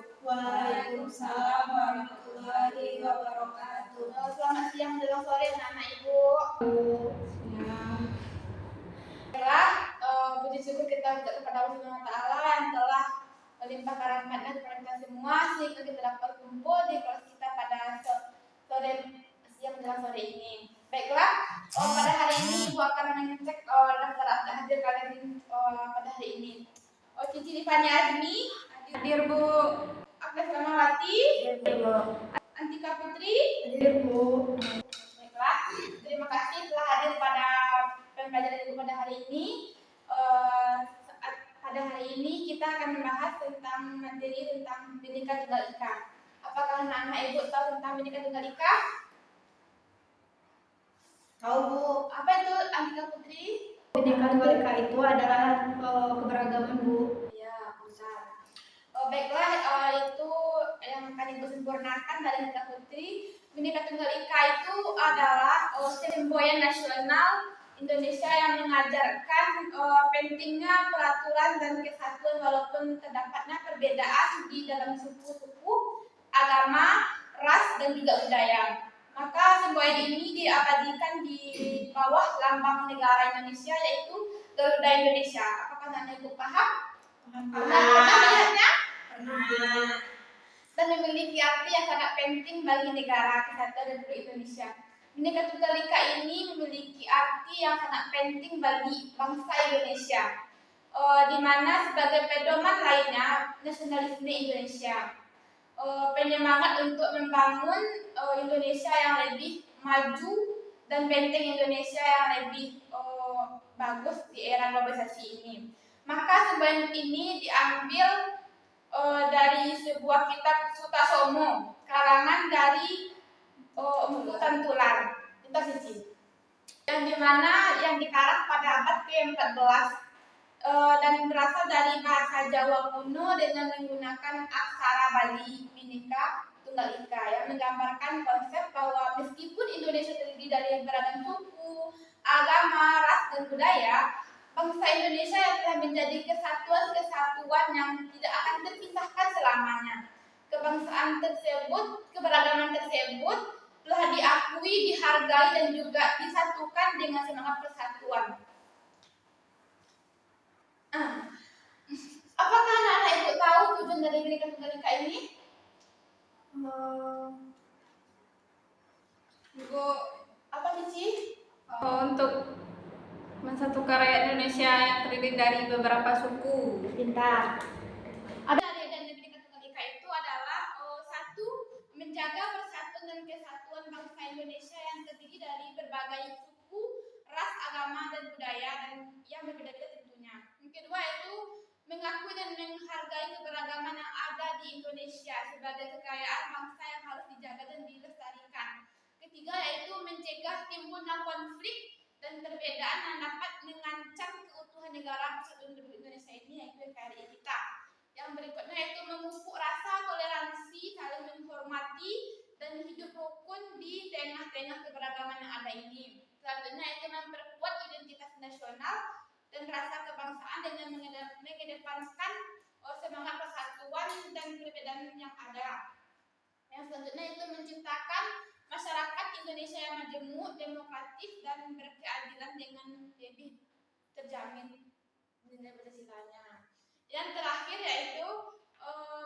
Waalaikumsalam warahmatullahi wabarakatuh. Selamat siang menjelang sore anak-anak ibu. Puji syukur kita kepada Allah Subhanahu wa Ta'ala yang telah melimpahkan rahmatnya kepada kita semua sehingga kita dapat kumpul di kelas kita pada sore siang menjelang sore ini. Baiklah, pada hari ini ibu akan mengecek daftar hadir kalian pada hari ini. Cici Rifani Azmi hadir Bu. Agnes Ramawati hadir Bu. Antika Putri hadir Bu. Baiklah, terima kasih telah hadir pada pembelajaran ibu pada hari ini. Pada hari ini kita akan membahas tentang materi tentang Bhinneka Tunggal Ika. Apakah anak-anak ibu tahu tentang Bhinneka Tunggal Ika? Tahu Bu. Apa itu Antika Putri? Bhinneka Tunggal Ika itu adalah keberagaman Bu. Ya, besar. Baiklah, itu yang akan ibu sempurnakan dari Antika Putri. Bhinneka Tunggal Ika itu adalah semboyan nasional Indonesia yang mengajarkan pentingnya peraturan dan kesatuan walaupun terdapatnya perbedaan di dalam suku-suku, agama, ras, dan juga budaya. Maka semboyan ini diabadikan di bawah lambang negara Indonesia yaitu Garuda Indonesia. Apakah anak ibu paham? Pernah melihatnya? Pernah. Dan memiliki arti yang sangat penting bagi negara kesatuan Republik Indonesia. Bhinneka Tunggal Ika ini memiliki arti yang sangat penting bagi bangsa Indonesia, di mana sebagai pedoman lainnya nasionalisme Indonesia, penyemangat untuk membangun Indonesia yang lebih maju dan benteng Indonesia yang lebih bagus di era globalisasi ini. Maka semboyan ini diambil dari sebuah kitab Sutasoma karangan dari Empu Tular itu sisi yang dimana yang dikarang pada abad ke-14 dan berasal dari bahasa Jawa kuno dengan menggunakan aksara Bali Bhinneka Tunggal Ika yang menggambarkan konsep bahwa meskipun Indonesia terdiri dari beragam suku, agama, ras, dan budaya, bangsa Indonesia yang telah menjadi kesatuan yang tidak akan terpisahkan selamanya. Kebangsaan tersebut, keberagaman tersebut telah diakui, dihargai, dan juga disatukan dengan semangat persatuan. Apakah anak-anak ibu tahu tujuan dari Bhinneka Tunggal Ika ini? Ibu, apa Cici? Untuk mensatukan rakyat Indonesia yang terdiri dari beberapa suku. Pintar. Dari Bhinneka Tunggal Ika itu adalah satu, menjaga persatuan dan kesatuan bangsa Indonesia yang terdiri dari berbagai suku, ras, agama, dan budaya dan yang berbeda-beda tentunya. Yang kedua itu mengakui dan menghargai keberagaman yang ada di Indonesia sebagai kekayaan bangsa yang harus dijaga dan dilestarikan. Ketiga yaitu mencegah timbulnya konflik dan perbedaan yang dapat mengancam keutuhan negara kesatuan Republik Indonesia ini yaitu NKRI kita. Yang berikutnya yaitu memupuk rasa toleransi, saling menghormati, dan hidup rukun di tengah-tengah keberagaman yang ada ini. Selanjutnya itu memperkuat identitas nasional dan rasa kebangsaan dengan mengedepankan semangat persatuan dan perbedaan yang ada. Yang selanjutnya itu menciptakan masyarakat Indonesia yang majemuk, demokratis, dan berkeadilan dengan lebih terjamin nilai Pancasilanya. Yang terakhir yaitu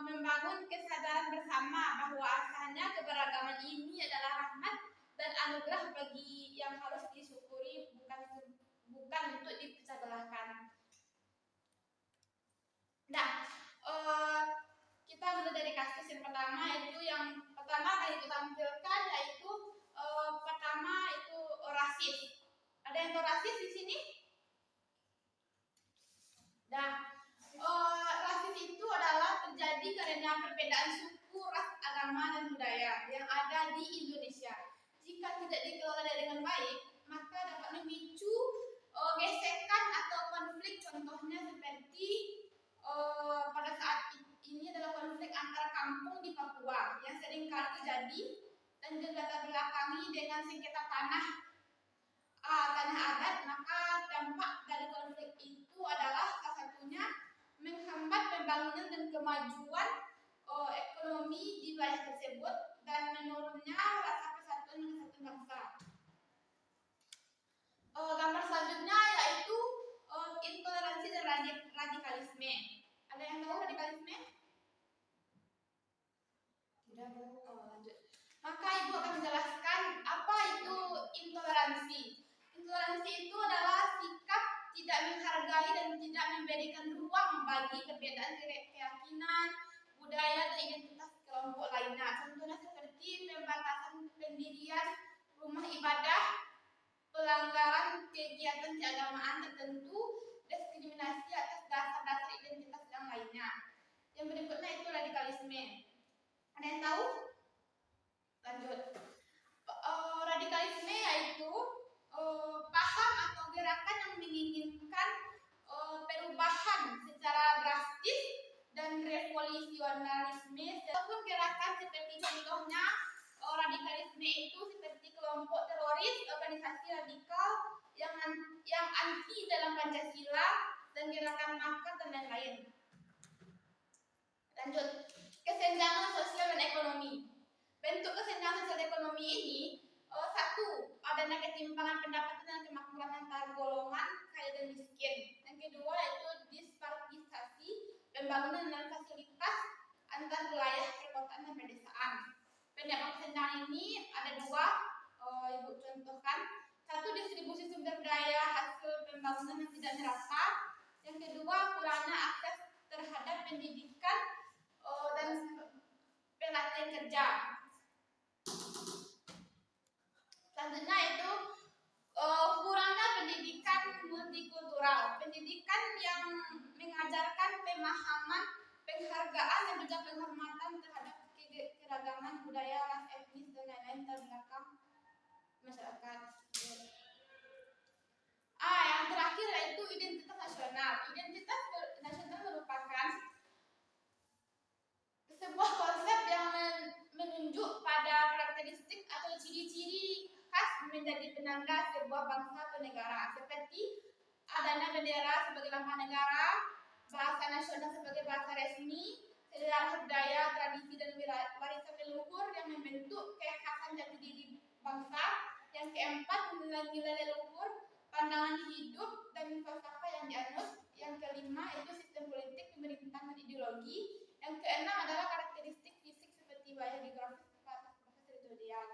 membangun kesadaran bersama bahwa asalnya keberagaman ini adalah rahmat dan anugerah bagi yang harus disyukuri, bukan untuk dipecah belahkan. Nah, kita mulai dari kasus yang pertama yaitu yang pertama kali kita tampilkan yaitu pertama itu rasis. Ada yang tahu rasis di sini? Nah, rasis itu adalah terjadi karena perbedaan suku, ras, agama, dan budaya yang ada di Indonesia. Jika tidak dikelola dengan baik, maka dapat memicu gesekan atau konflik. Contohnya seperti pada saat ini adalah konflik antara kampung di Papua yang sering kali terjadi dan dilatar belakangi dengan sengketa tanah adat. Maka dampak dari konflik itu adalah salah satunya menghambat pembangunan dan kemajuan ekonomi di wilayah tersebut dan menurunnya rasa persatuan dan kesatuan bangsa. Gambar selanjutnya yaitu intoleransi dan radikalisme. Ada yang tahu radikalisme? Tidak, Bu. Lanjut. Maka Ibu akan menjelaskan apa itu intoleransi. Intoleransi itu adalah sikap tidak menghargai dan tidak memberikan ruang bagi perbedaan keyakinan, budaya, dan identitas kelompok lainnya. Contohnya seperti pembatasan pendirian rumah ibadah, pelanggaran kegiatan keagamaan tertentu, diskriminasi atas dasar-dasar identitas dan lainnya. Yang berikutnya itu radikalisme. Ada yang tahu? Lanjut. Radikalisme yaitu paham atau gerakan yang menginginkan perubahan secara drastis dan revolusionarisme ataupun gerakan seperti contohnya radikalisme itu seperti kelompok teroris, organisasi radikal yang anti dalam Pancasila dan gerakan makar dan lain-lain. Lanjut. Kesenjangan sosial dan ekonomi. Bentuk kesenjangan sosial dan ekonomi ini satu, adanya ketimpangan pendapatan dan kemakmuran antar golongan kaya dan miskin. Yang kedua yaitu dispartisasi pembangunan dan fasilitas antar wilayah perkotaan dan pedesaan. Penyebab kesenjangan ini ada dua, Ibu contohkan. Satu, distribusi sumber daya hasil pembangunan yang tidak merata. Yang kedua, kurangnya akses terhadap pendidikan dan pelatihan kerja. Selanjutnya itu kurangnya pendidikan multikultural, pendidikan yang mengajarkan pemahaman, penghargaan dan juga penghormatan terhadap keragaman budaya, ras, etnis dan lain-lain terbelakang masyarakat. Yang terakhir yaitu identitas nasional. Identitas nasional merupakan sebuah konsep yang menunjuk pada karakteristik atau ciri-ciri khas menjadi penanda sebuah bangsa atau negara, seperti adanya bendera sebagai lambang negara, bahasa nasional sebagai bahasa resmi, selera budaya, tradisi dan warisan leluhur yang membentuk kekhasan jati diri bangsa. Yang keempat, nilai-nilai leluhur, pandangan hidup dan falsafah yang dianut. Yang kelima itu sistem politik, pemerintahan dan ideologi. Yang keenam adalah karakteristik fisik seperti wilayah geografis, batas teritorial.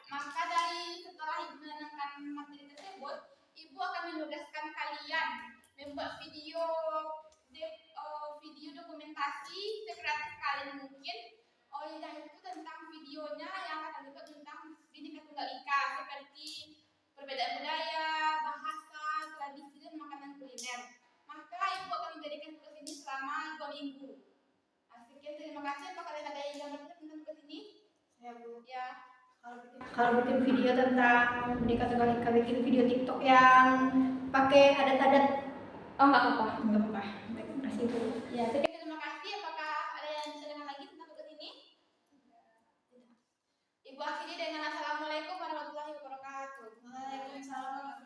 Maka setelah Ibu menerangkan materi tersebut, Ibu akan menugaskan kalian membuat video dokumentasi sekreatif kalian mungkin. Yang itu tentang videonya yang akan dibuat tentang Bhinneka Tunggal Ika, seperti perbedaan budaya, bahasa, tradisi dan makanan kuliner. Maka Ibu akan menjadikan tugas ini selama 2 minggu. Sekian, terima kasih. Apakah kalian ada yang gambar tentang tugas ini? Ya, Bu. Ya. Kalau bikin video tentang Bhinneka Tunggal Ika, bikin video TikTok yang pakai adat-adat. Oh, nggak apa-apa. Nggak apa-apa. Baik, terima kasih, Bu. Ya, terima kasih. Apakah ada yang ditanyakan lagi tentang tugas ini? Ibu akhiri dengan assalamualaikum warahmatullahi wabarakatuh. Waalaikumsalam.